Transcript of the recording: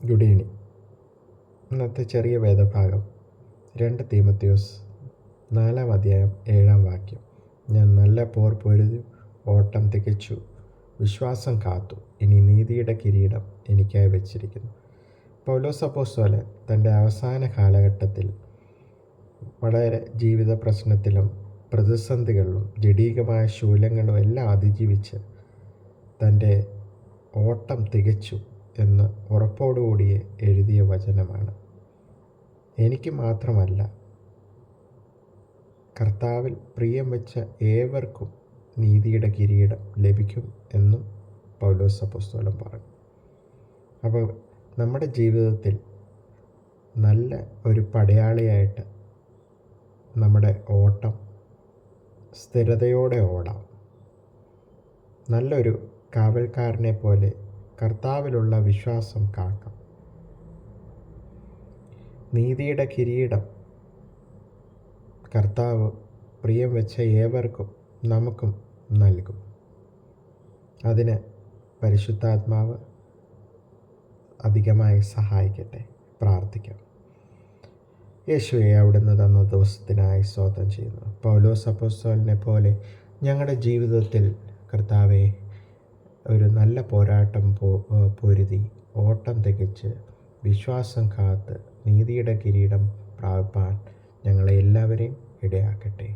Good evening. ഇന്നത്തെ ചെറിയ വേദഭാഗം 2 തീമോഥെയോസ് 4-ാം അധ്യായം 7-ാം വാക്യം. ഞാൻ നല്ല പോർ പൊരുതി, ഓട്ടം തികച്ചു, വിശ്വാസം കാത്തു, ഇനി നീതിയുടെ കിരീടം എനിക്കായി വച്ചിരിക്കുന്നു. പൗലോസ് അപ്പോസ്തലൻ തൻ്റെ അവസാന കാലഘട്ടത്തിൽ വളരെ ജീവിത പ്രശ്നത്തിലും പ്രതിസന്ധികളിലും ജഡീകമായ ശൂലങ്ങളും എല്ലാം അതിജീവിച്ച് തൻ്റെ ഓട്ടം തികച്ചു എന്ന് ഉറപ്പോടുകൂടി എഴുതിയ വചനമാണ്. എനിക്ക് മാത്രമല്ല, കർത്താവിൽ പ്രിയം വെച്ച ഏവർക്കും നീതിയുടെ കിരീടം ലഭിക്കും എന്നും പൗലോസ് അപ്പോസ്തലൻ പറഞ്ഞു. അപ്പോൾ നമ്മുടെ ജീവിതത്തിൽ നല്ല ഒരു പടയാളിയായിട്ട് നമ്മുടെ ഓട്ടം സ്ഥിരതയോടെ ഓടാം. നല്ലൊരു കാവൽക്കാരനെ പോലെ കർത്താവിലുള്ള വിശ്വാസം കാക്കാം. നീതിയുടെ കിരീടം കർത്താവ് പ്രിയം വെച്ച ഏവർക്കും നമുക്കും നൽകും. അതിന് പരിശുദ്ധാത്മാവ് അധികമായി സഹായിക്കട്ടെ. പ്രാർത്ഥിക്കാം. യേശുവേ, അവിടുന്ന് തന്ന ദിവസത്തിനായി സ്തോത്രം ചെയ്യുന്നു. പൗലോസ് അപ്പോസ്തലനെ പോലെ ഞങ്ങളുടെ ജീവിതത്തിൽ കർത്താവെ ഒരു നല്ല പോരാട്ടം പൊരുതി, ഓട്ടം തികച്ച്, വിശ്വാസം കാത്ത് നീതിയുടെ കിരീടം പ്രാപിപ്പാൻ ഞങ്ങളെ എല്ലാവരെയും ഇടയാക്കട്ടെ.